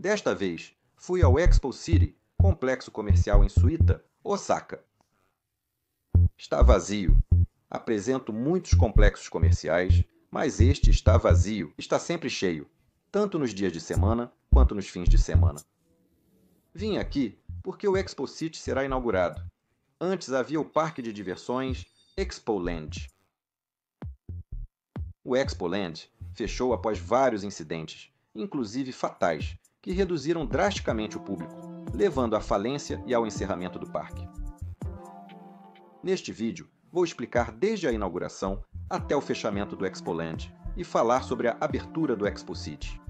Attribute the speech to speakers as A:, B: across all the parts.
A: Desta vez, fui ao Expo City, complexo comercial em Suita, Osaka. Está vazio. Apresento muitos complexos comerciais, mas este está vazio, está sempre cheio, tanto nos dias de semana quanto nos fins de semana. Vim aqui porque o Expo City será inaugurado. Antes havia o parque de diversões Expoland. O Expoland fechou após vários incidentes, inclusive fatais, que reduziram drasticamente o público, levando à falência e ao encerramento do parque. Neste vídeo, vou explicar desde a inauguração até o fechamento do Expoland e falar sobre a abertura do Expo City.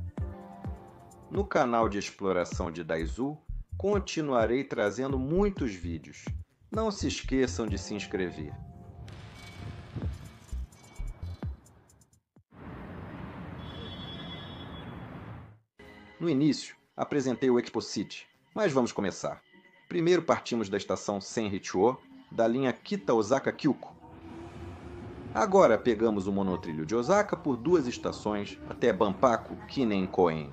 A: No canal de exploração de Daizu, continuarei trazendo muitos vídeos. Não se esqueçam de se inscrever. No início, apresentei o Expo City, mas vamos começar. Primeiro partimos da estação Senrichuo, da linha Kita-Osaka-Kyuko. Agora pegamos o monotrilho de Osaka por duas estações até Banpaku-Kinen-Koen.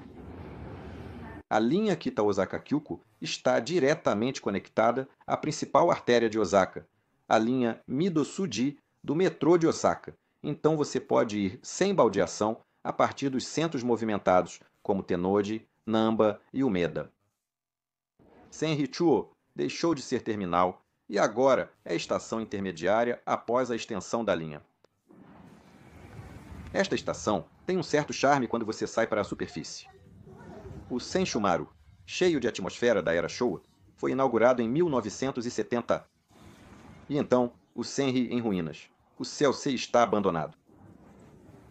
A: A linha Kita-Osaka-Kyuko está diretamente conectada à principal artéria de Osaka, a linha Midosuji do metrô de Osaka. Então você pode ir sem baldeação a partir dos centros movimentados, como Tennoji, Namba e Umeda. Senrichuo deixou de ser terminal e agora é estação intermediária após a extensão da linha. Esta estação tem um certo charme quando você sai para a superfície. O Senshumaru, cheio de atmosfera da era Showa, foi inaugurado em 1970. E então, o Senri em ruínas. O Selsei está abandonado.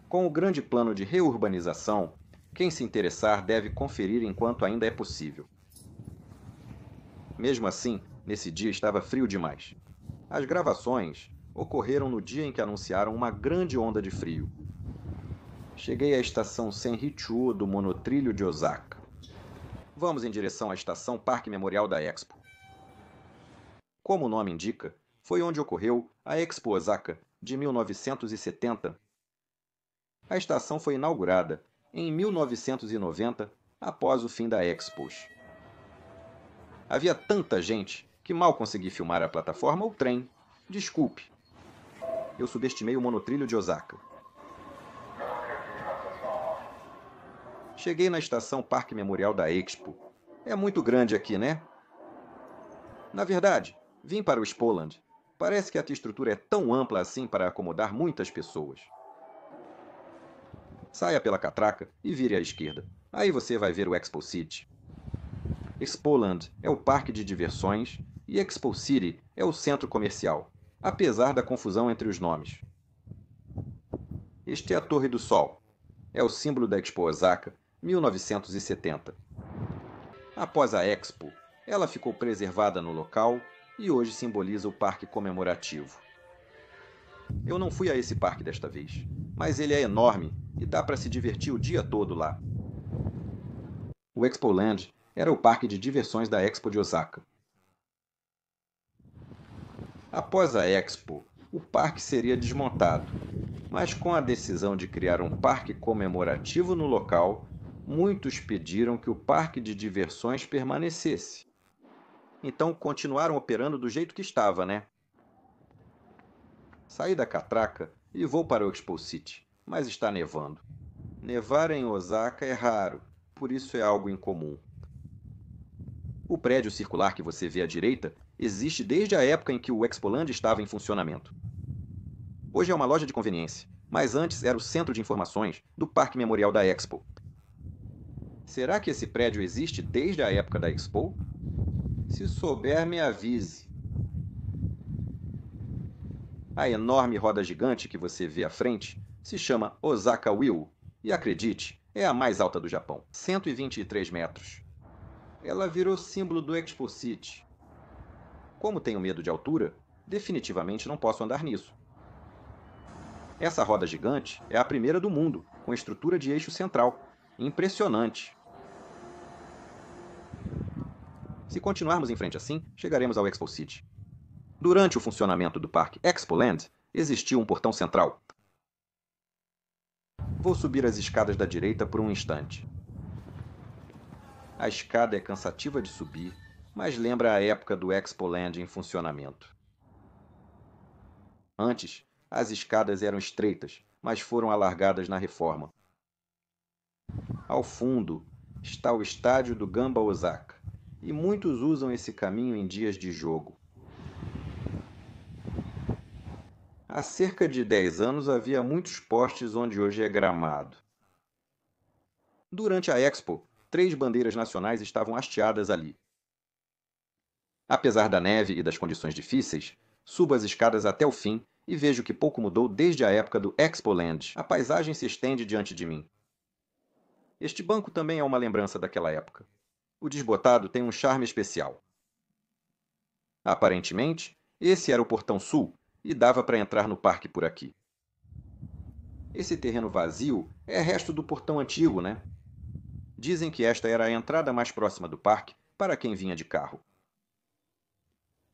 A: Com o grande plano de reurbanização, quem se interessar deve conferir enquanto ainda é possível. Mesmo assim, nesse dia estava frio demais. As gravações ocorreram no dia em que anunciaram uma grande onda de frio. Cheguei à estação Senrichuo do monotrilho de Osaka. Vamos em direção à estação Parque Memorial da Expo. Como o nome indica, foi onde ocorreu a Expo Osaka de 1970. A estação foi inaugurada em 1990, após o fim da Expos. Havia tanta gente que mal consegui filmar a plataforma ou trem. Desculpe. Eu subestimei o monotrilho de Osaka. Cheguei na estação Parque Memorial da Expo. É muito grande aqui, né? Na verdade, vim para o Expoland. Parece que a estrutura é tão ampla assim para acomodar muitas pessoas. Saia pela catraca e vire à esquerda. Aí você vai ver o Expo City. Expoland é o parque de diversões e Expo City é o centro comercial, apesar da confusão entre os nomes. Este é a Torre do Sol. É o símbolo da Expo Osaka, 1970. Após a Expo, ela ficou preservada no local e hoje simboliza o parque comemorativo. Eu não fui a esse parque desta vez, mas ele é enorme e dá para se divertir o dia todo lá. O Expoland era o parque de diversões da Expo de Osaka. Após a Expo, o parque seria desmontado, mas com a decisão de criar um parque comemorativo no local, muitos pediram que o parque de diversões permanecesse. Então continuaram operando do jeito que estava, né? Saí da catraca e vou para o Expo City, mas está nevando. Nevar em Osaka é raro, por isso é algo incomum. O prédio circular que você vê à direita existe desde a época em que o Expoland estava em funcionamento. Hoje é uma loja de conveniência, mas antes era o centro de informações do Parque Memorial da Expo. Será que esse prédio existe desde a época da Expo? Se souber, me avise. A enorme roda gigante que você vê à frente se chama Osaka Wheel e, acredite, é a mais alta do Japão, 123 metros. Ela virou símbolo do Expo City. Como tenho medo de altura, definitivamente não posso andar nisso. Essa roda gigante é a primeira do mundo, com estrutura de eixo central. Impressionante! Se continuarmos em frente assim, chegaremos ao Expo City. Durante o funcionamento do parque Expoland, existiu um portão central. Vou subir as escadas da direita por um instante. A escada é cansativa de subir, mas lembra a época do Expoland em funcionamento. Antes, as escadas eram estreitas, mas foram alargadas na reforma. Ao fundo está o estádio do Gamba Osaka, e muitos usam esse caminho em dias de jogo. Há cerca de 10 anos havia muitos postes onde hoje é gramado. Durante a Expo, 3 bandeiras nacionais estavam hasteadas ali. Apesar da neve e das condições difíceis, subo as escadas até o fim e vejo que pouco mudou desde a época do Expoland. A paisagem se estende diante de mim. Este banco também é uma lembrança daquela época. O desbotado tem um charme especial. Aparentemente, esse era o portão sul e dava para entrar no parque por aqui. Esse terreno vazio é resto do portão antigo, né? Dizem que esta era a entrada mais próxima do parque para quem vinha de carro.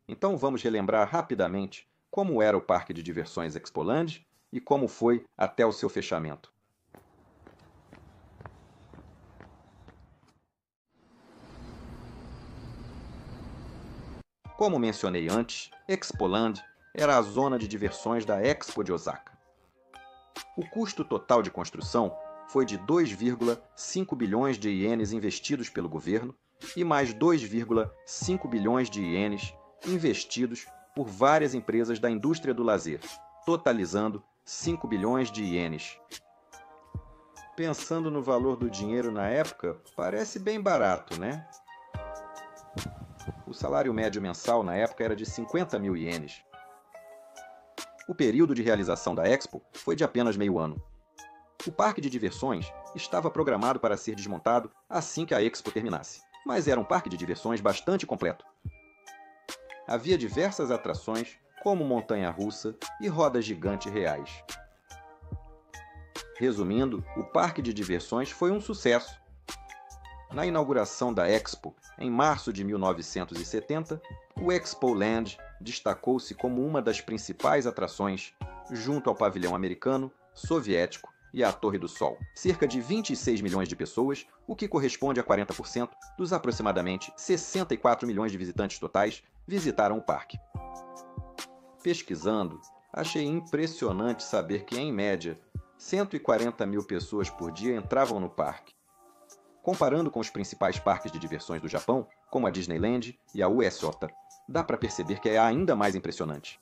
A: Então vamos relembrar rapidamente como era o Parque de Diversões Expoland e como foi até o seu fechamento. Como mencionei antes, Expoland era a zona de diversões da Expo de Osaka. O custo total de construção foi de 2,5 bilhões de ienes investidos pelo governo e mais 2,5 bilhões de ienes investidos por várias empresas da indústria do lazer, totalizando 5 bilhões de ienes. Pensando no valor do dinheiro na época, parece bem barato, né? O salário médio mensal na época era de 50 mil ienes. O período de realização da Expo foi de apenas meio ano. O parque de diversões estava programado para ser desmontado assim que a Expo terminasse, mas era um parque de diversões bastante completo. Havia diversas atrações, como montanha-russa e rodas gigantes reais. Resumindo, o parque de diversões foi um sucesso. Na inauguração da Expo, em março de 1970, o Expoland destacou-se como uma das principais atrações, junto ao pavilhão americano, soviético e à Torre do Sol. Cerca de 26 milhões de pessoas, o que corresponde a 40% dos aproximadamente 64 milhões de visitantes totais, visitaram o parque. Pesquisando, achei impressionante saber que, em média, 140 mil pessoas por dia entravam no parque. Comparando com os principais parques de diversões do Japão, como a Disneyland e a USJ, dá para perceber que é ainda mais impressionante.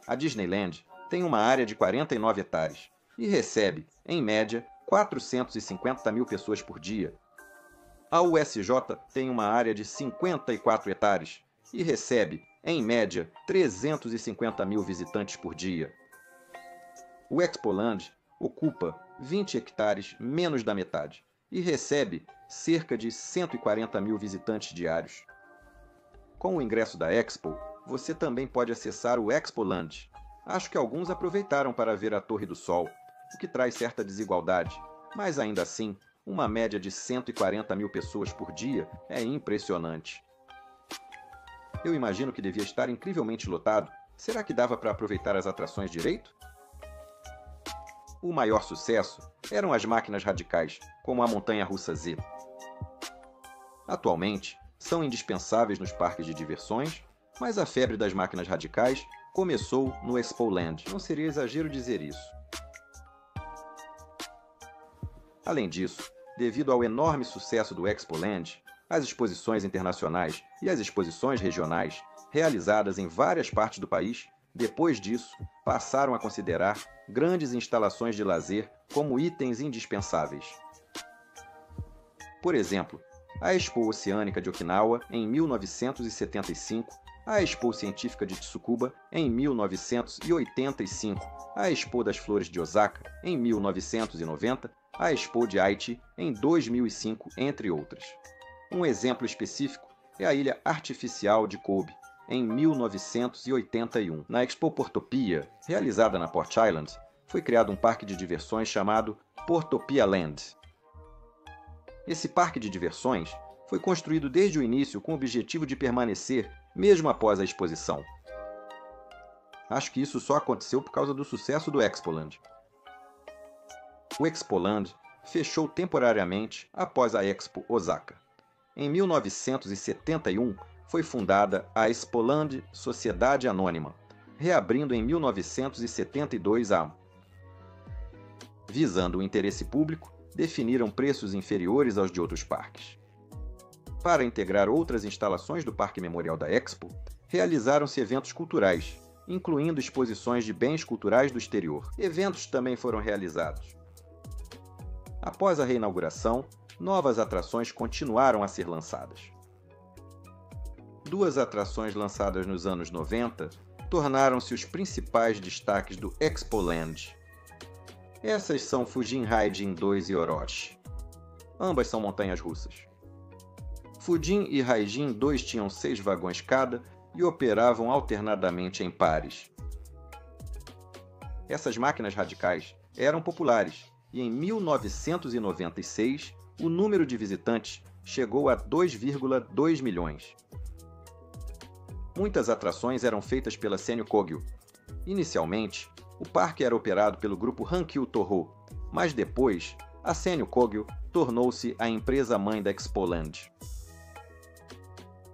A: A Disneyland tem uma área de 49 hectares e recebe, em média, 450 mil pessoas por dia. A USJ tem uma área de 54 hectares e recebe, em média, 350 mil visitantes por dia. O Expoland ocupa 20 hectares menos da metade e recebe cerca de 140 mil visitantes diários. Com o ingresso da Expo, você também pode acessar o Expoland. Acho que alguns aproveitaram para ver a Torre do Sol, o que traz certa desigualdade, mas ainda assim, uma média de 140 mil pessoas por dia é impressionante. Eu imagino que devia estar incrivelmente lotado. Será que dava para aproveitar as atrações direito? O maior sucesso eram as máquinas radicais, como a montanha-russa Z. Atualmente, são indispensáveis nos parques de diversões, mas a febre das máquinas radicais começou no Expoland. Não seria exagero dizer isso. Além disso, devido ao enorme sucesso do Expoland, as exposições internacionais e as exposições regionais, realizadas em várias partes do país, depois disso, passaram a considerar grandes instalações de lazer como itens indispensáveis. Por exemplo, a Expo Oceânica de Okinawa, em 1975, a Expo Científica de Tsukuba, em 1985, a Expo das Flores de Osaka, em 1990, a Expo de Aichi, em 2005, entre outras. Um exemplo específico é a Ilha Artificial de Kobe, em 1981. Na Expo Portopia, realizada na Port Island, foi criado um parque de diversões chamado Portopia Land. Esse parque de diversões foi construído desde o início com o objetivo de permanecer mesmo após a exposição. Acho que isso só aconteceu por causa do sucesso do Expoland. O Expoland fechou temporariamente após a Expo Osaka. Em 1971, foi fundada a Expoland Sociedade Anônima, reabrindo em 1972 visando o interesse público, definiram preços inferiores aos de outros parques. Para integrar outras instalações do Parque Memorial da Expo, realizaram-se eventos culturais, incluindo exposições de bens culturais do exterior. Eventos também foram realizados. Após a reinauguração, novas atrações continuaram a ser lançadas. Duas atrações lançadas nos anos 90 tornaram-se os principais destaques do Expoland. Essas são Fujin Haijin 2 e Orochi. Ambas são montanhas russas. Fujin e Haijin 2 tinham 6 vagões cada e operavam alternadamente em pares. Essas máquinas radicais eram populares e em 1996 o número de visitantes chegou a 2,2 milhões. Muitas atrações eram feitas pela Sanyo Kogyo. Inicialmente, o parque era operado pelo grupo Hankyu Toho, mas depois, a Sanyo Kogyo tornou-se a empresa-mãe da Expoland.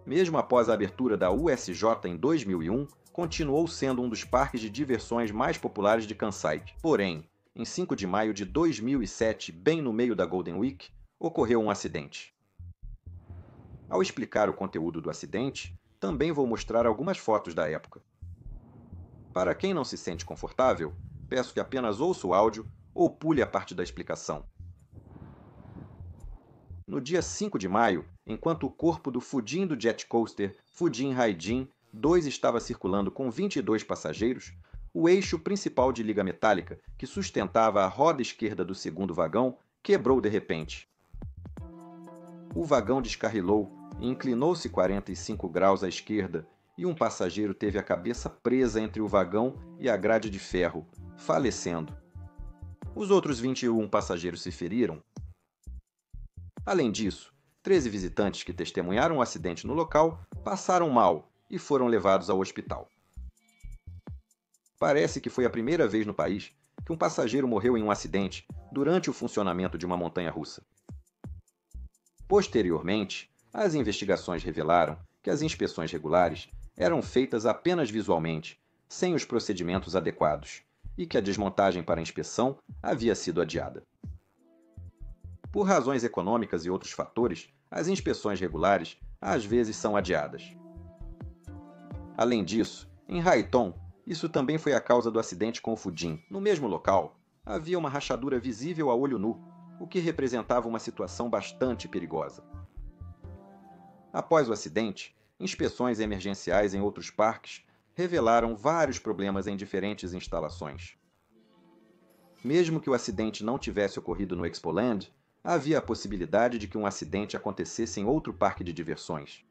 A: Mesmo após a abertura da USJ em 2001, continuou sendo um dos parques de diversões mais populares de Kansai. Porém, em 5 de maio de 2007, bem no meio da Golden Week, ocorreu um acidente. Ao explicar o conteúdo do acidente, também vou mostrar algumas fotos da época. Para quem não se sente confortável, peço que apenas ouça o áudio ou pule a parte da explicação. No dia 5 de maio, enquanto o corpo do Fujin do Jet Coaster Fujin Haijin 2 estava circulando com 22 passageiros, o eixo principal de liga metálica, que sustentava a roda esquerda do segundo vagão, quebrou de repente. O vagão descarrilou e inclinou-se 45 graus à esquerda, e um passageiro teve a cabeça presa entre o vagão e a grade de ferro, falecendo. Os outros 21 passageiros se feriram. Além disso, 13 visitantes que testemunharam o acidente no local passaram mal e foram levados ao hospital. Parece que foi a primeira vez no país que um passageiro morreu em um acidente durante o funcionamento de uma montanha-russa. Posteriormente, as investigações revelaram que as inspeções regulares eram feitas apenas visualmente, sem os procedimentos adequados, e que a desmontagem para inspeção havia sido adiada. Por razões econômicas e outros fatores, as inspeções regulares às vezes são adiadas. Além disso, em Haiton, isso também foi a causa do acidente com o Fujin. No mesmo local, havia uma rachadura visível a olho nu, o que representava uma situação bastante perigosa. Após o acidente, inspeções emergenciais em outros parques revelaram vários problemas em diferentes instalações. Mesmo que o acidente não tivesse ocorrido no Expoland, havia a possibilidade de que um acidente acontecesse em outro parque de diversões.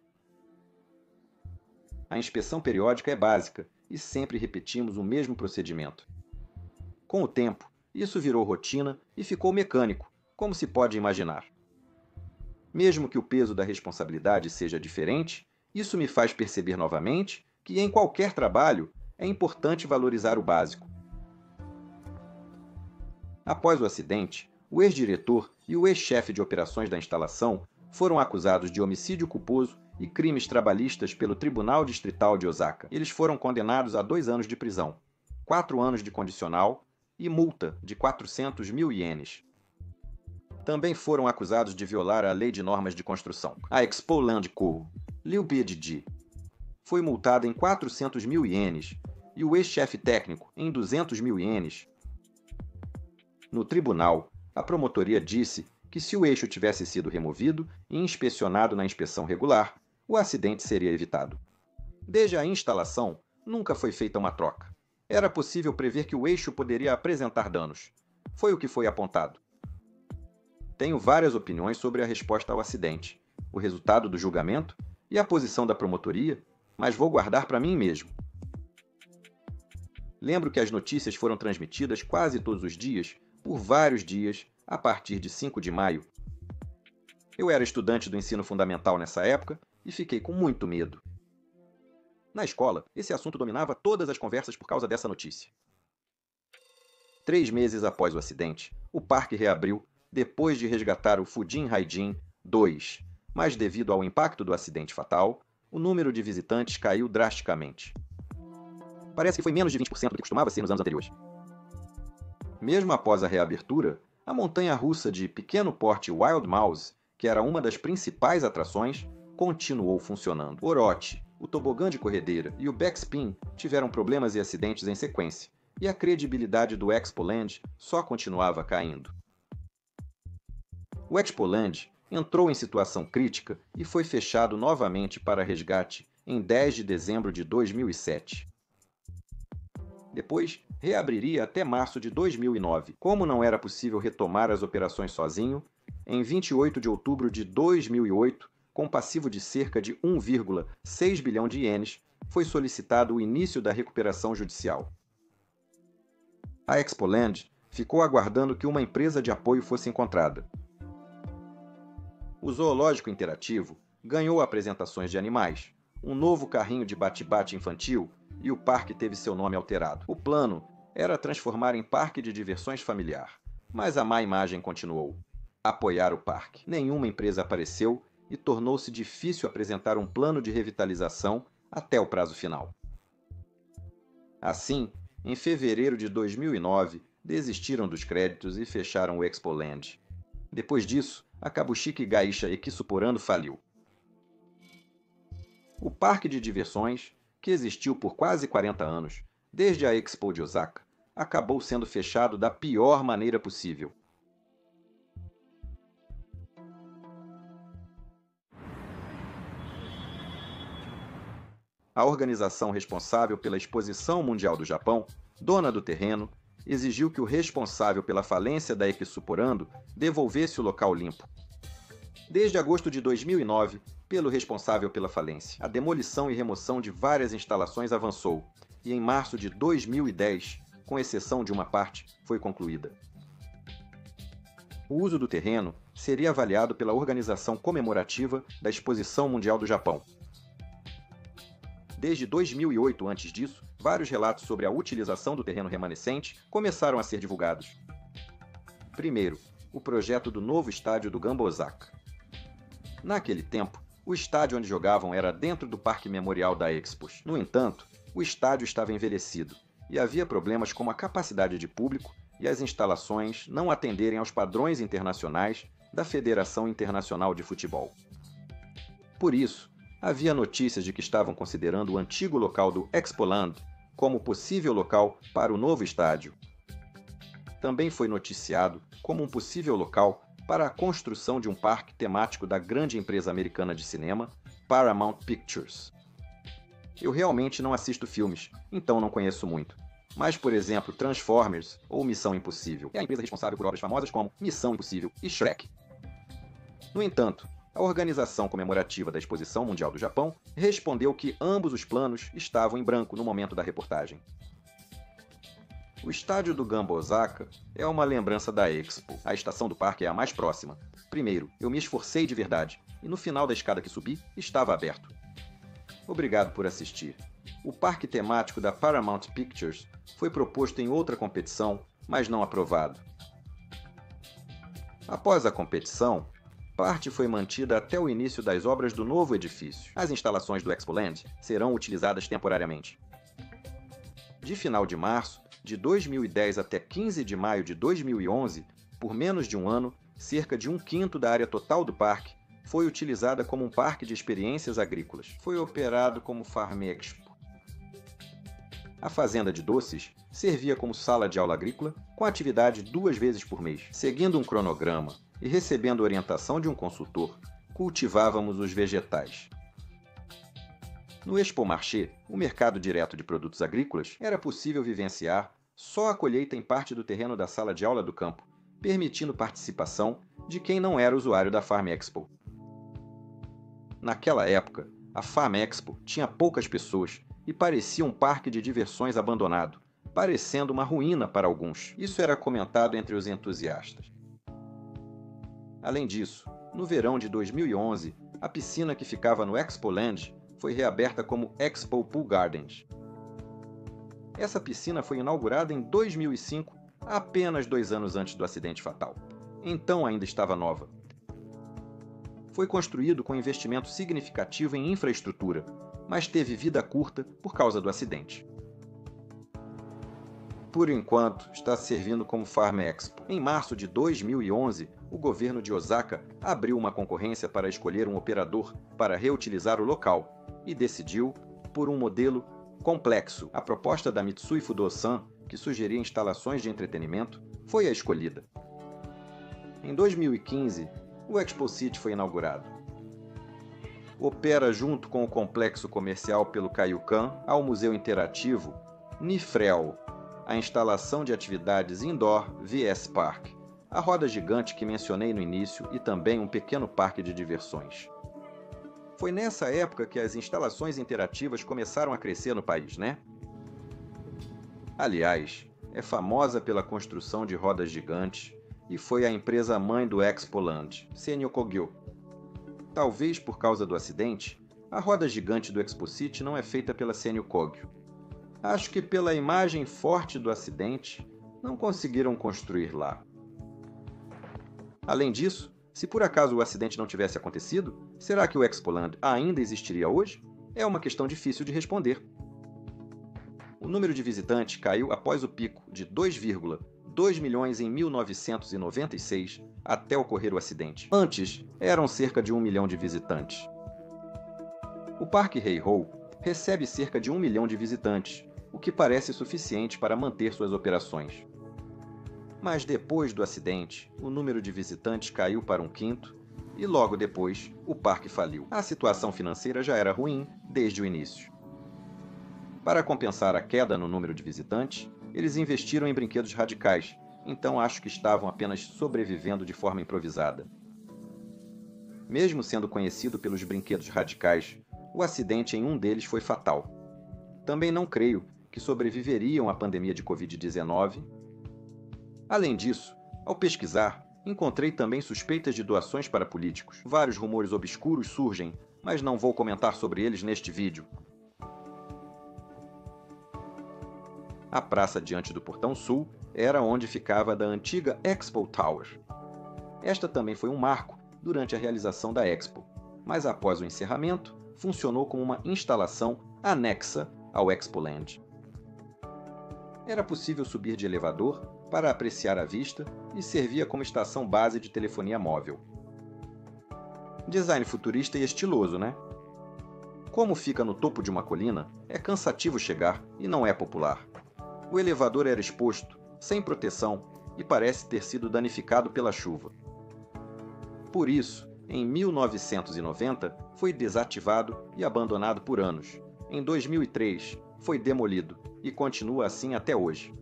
A: A inspeção periódica é básica e sempre repetimos o mesmo procedimento. Com o tempo, isso virou rotina e ficou mecânico, como se pode imaginar. Mesmo que o peso da responsabilidade seja diferente, isso me faz perceber novamente que em qualquer trabalho é importante valorizar o básico. Após o acidente, o ex-diretor e o ex-chefe de operações da instalação foram acusados de homicídio culposo e crimes trabalhistas pelo Tribunal Distrital de Osaka. Eles foram condenados a 2 anos de prisão, 4 anos de condicional e multa de 400 mil ienes. Também foram acusados de violar a lei de normas de construção. A Expoland Co., Liu Biedji, foi multada em 400 mil ienes e o ex-chefe técnico em 200 mil ienes. No tribunal, a promotoria disse que se o eixo tivesse sido removido e inspecionado na inspeção regular, o acidente seria evitado. Desde a instalação, nunca foi feita uma troca. Era possível prever que o eixo poderia apresentar danos. Foi o que foi apontado. Tenho várias opiniões sobre a resposta ao acidente, o resultado do julgamento e a posição da promotoria, mas vou guardar para mim mesmo. Lembro que as notícias foram transmitidas quase todos os dias, por vários dias, a partir de 5 de maio. Eu era estudante do ensino fundamental nessa época e fiquei com muito medo. Na escola, esse assunto dominava todas as conversas por causa dessa notícia. 3 meses após o acidente, o parque reabriu depois de resgatar o Fujin Haijin 2, mas devido ao impacto do acidente fatal, o número de visitantes caiu drasticamente. Parece que foi menos de 20% do que costumava ser nos anos anteriores. Mesmo após a reabertura, a montanha-russa de pequeno porte Wild Mouse, que era uma das principais atrações, continuou funcionando. Orochi, o tobogã de corredeira e o backspin tiveram problemas e acidentes em sequência, e a credibilidade do Expoland só continuava caindo. O Expoland entrou em situação crítica e foi fechado novamente para resgate em 10 de dezembro de 2007. Depois, reabriria até março de 2009. Como não era possível retomar as operações sozinho, em 28 de outubro de 2008, com passivo de cerca de 1,6 bilhão de ienes, foi solicitado o início da recuperação judicial. A Expoland ficou aguardando que uma empresa de apoio fosse encontrada. O Zoológico Interativo ganhou apresentações de animais, um novo carrinho de bate-bate infantil e o parque teve seu nome alterado. O plano era transformar em parque de diversões familiar, mas a má imagem continuou. Apoiar o parque. Nenhuma empresa apareceu e tornou-se difícil apresentar um plano de revitalização até o prazo final. Assim, em fevereiro de 2009, desistiram dos créditos e fecharam o Expoland. Depois disso, a Kabushiki Gaisha Ekisuporando faliu. O parque de diversões, que existiu por quase 40 anos, desde a Expo de Osaka, acabou sendo fechado da pior maneira possível. A organização responsável pela Exposição Mundial do Japão, dona do terreno, exigiu que o responsável pela falência da Ekisuporando devolvesse o local limpo. Desde agosto de 2009, pelo responsável pela falência, a demolição e remoção de várias instalações avançou, e em março de 2010, com exceção de uma parte, foi concluída. O uso do terreno seria avaliado pela organização comemorativa da Exposição Mundial do Japão. Desde 2008, antes disso, vários relatos sobre a utilização do terreno remanescente começaram a ser divulgados. Primeiro, o projeto do novo estádio do Gamba Osaka. Naquele tempo, o estádio onde jogavam era dentro do Parque Memorial da Expos. No entanto, o estádio estava envelhecido e havia problemas como a capacidade de público e as instalações não atenderem aos padrões internacionais da Federação Internacional de Futebol. Por isso, havia notícias de que estavam considerando o antigo local do Expoland como possível local para o novo estádio. Também foi noticiado como um possível local para a construção de um parque temático da grande empresa americana de cinema, Paramount Pictures. Eu realmente não assisto filmes, então não conheço muito. Mas, por exemplo, Transformers ou Missão Impossível é a empresa responsável por obras famosas como Missão Impossível e Shrek. No entanto, a organização comemorativa da Exposição Mundial do Japão respondeu que ambos os planos estavam em branco no momento da reportagem. O estádio do Gamba Osaka é uma lembrança da Expo. A estação do parque é a mais próxima. Primeiro, eu me esforcei de verdade, e no final da escada que subi, estava aberto. Obrigado por assistir. O parque temático da Paramount Pictures foi proposto em outra competição, mas não aprovado. Após a competição, parte foi mantida até o início das obras do novo edifício. As instalações do Expoland serão utilizadas temporariamente. De final de março de 2010 até 15 de maio de 2011, por menos de um ano, cerca de 1/5 da área total do parque foi utilizada como um parque de experiências agrícolas. Foi operado como Farm Expo. A fazenda de doces servia como sala de aula agrícola, com atividade 2 vezes por mês. Seguindo um cronograma e recebendo orientação de um consultor, cultivávamos os vegetais. No Expo Marché, o mercado direto de produtos agrícolas, era possível vivenciar só a colheita em parte do terreno da sala de aula do campo, permitindo participação de quem não era usuário da Farm Expo. Naquela época, a Farm Expo tinha poucas pessoas e parecia um parque de diversões abandonado, parecendo uma ruína para alguns. Isso era comentado entre os entusiastas. Além disso, no verão de 2011, a piscina que ficava no Expoland foi reaberta como Expo Pool Gardens. Essa piscina foi inaugurada em 2005, apenas 2 anos antes do acidente fatal. então ainda estava nova. Foi construído com investimento significativo em infraestrutura, mas teve vida curta por causa do acidente. Por enquanto, está servindo como Farm Expo. Em março de 2011, o governo de Osaka abriu uma concorrência para escolher um operador para reutilizar o local e decidiu por um modelo complexo. A proposta da Mitsui Fudosan, que sugeria instalações de entretenimento, foi a escolhida. Em 2015, o Expo City foi inaugurado. Opera junto com o complexo comercial pelo Kaiyukan ao Museu Interativo Nifrel, a instalação de atividades indoor VS Park, a roda gigante que mencionei no início e também um pequeno parque de diversões. Foi nessa época que as instalações interativas começaram a crescer no país, né? Aliás, é famosa pela construção de rodas gigantes e foi a empresa mãe do Expoland, Senyo Kogyo. Talvez por causa do acidente, a roda gigante do Expo City não é feita pela Senyo Kogyo. Acho que pela imagem forte do acidente, não conseguiram construir lá. Além disso, se por acaso o acidente não tivesse acontecido, será que o Expoland ainda existiria hoje? É uma questão difícil de responder. O número de visitantes caiu após o pico de 2,2 milhões em 1996 até ocorrer o acidente. Antes, eram cerca de 1 milhão de visitantes. O Parque Heihou recebe cerca de 1 milhão de visitantes, o que parece suficiente para manter suas operações. Mas depois do acidente, o número de visitantes caiu para 1/5 e logo depois o parque faliu. A situação financeira já era ruim desde o início. Para compensar a queda no número de visitantes, eles investiram em brinquedos radicais, então acho que estavam apenas sobrevivendo de forma improvisada. Mesmo sendo conhecido pelos brinquedos radicais, o acidente em um deles foi fatal. Também não creio que sobreviveriam à pandemia de Covid-19. Além disso, ao pesquisar, encontrei também suspeitas de doações para políticos. Vários rumores obscuros surgem, mas não vou comentar sobre eles neste vídeo. A praça diante do Portão Sul era onde ficava da antiga Expo Tower. Esta também foi um marco durante a realização da Expo, mas após o encerramento, funcionou como uma instalação anexa ao Expoland. Era possível subir de elevador para apreciar a vista e servia como estação base de telefonia móvel. Design futurista e estiloso, né? Como fica no topo de uma colina, é cansativo chegar e não é popular. O elevador era exposto, sem proteção, e parece ter sido danificado pela chuva. Por isso, em 1990, foi desativado e abandonado por anos. Em 2003, foi demolido e continua assim até hoje.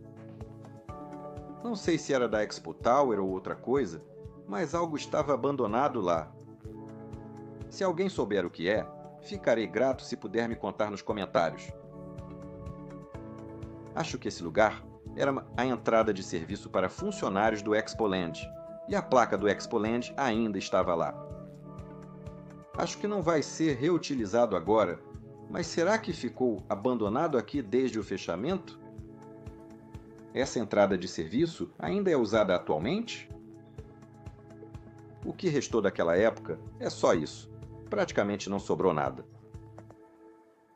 A: Não sei se era da Expo Tower ou outra coisa, mas algo estava abandonado lá. Se alguém souber o que é, ficarei grato se puder me contar nos comentários. Acho que esse lugar era a entrada de serviço para funcionários do Expoland, e a placa do Expoland ainda estava lá. Acho que não vai ser reutilizado agora, mas será que ficou abandonado aqui desde o fechamento? Essa entrada de serviço ainda é usada atualmente? O que restou daquela época é só isso. Praticamente não sobrou nada.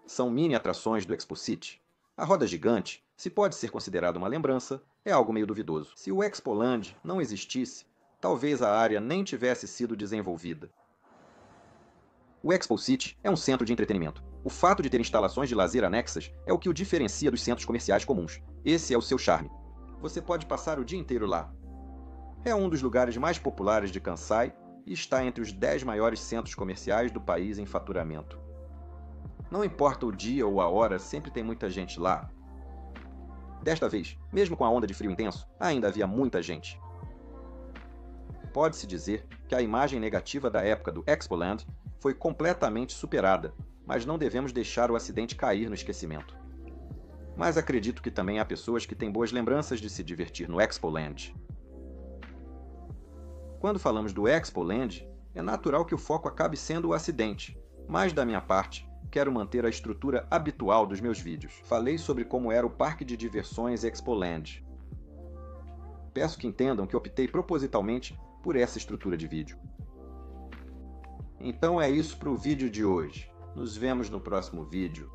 A: São mini atrações do Expo City. A roda gigante, se pode ser considerada uma lembrança, é algo meio duvidoso. Se o Expoland não existisse, talvez a área nem tivesse sido desenvolvida. O Expo City é um centro de entretenimento. O fato de ter instalações de lazer anexas é o que o diferencia dos centros comerciais comuns. Esse é o seu charme. Você pode passar o dia inteiro lá. É um dos lugares mais populares de Kansai e está entre os 10 maiores centros comerciais do país em faturamento. Não importa o dia ou a hora, sempre tem muita gente lá. Desta vez, mesmo com a onda de frio intenso, ainda havia muita gente. Pode-se dizer que a imagem negativa da época do Expoland foi completamente superada, mas não devemos deixar o acidente cair no esquecimento. Mas acredito que também há pessoas que têm boas lembranças de se divertir no Expoland. Quando falamos do Expoland, é natural que o foco acabe sendo o acidente, mas da minha parte, quero manter a estrutura habitual dos meus vídeos. Falei sobre como era o parque de diversões Expoland. Peço que entendam que optei propositalmente por essa estrutura de vídeo. Então é isso para o vídeo de hoje. Nos vemos no próximo vídeo.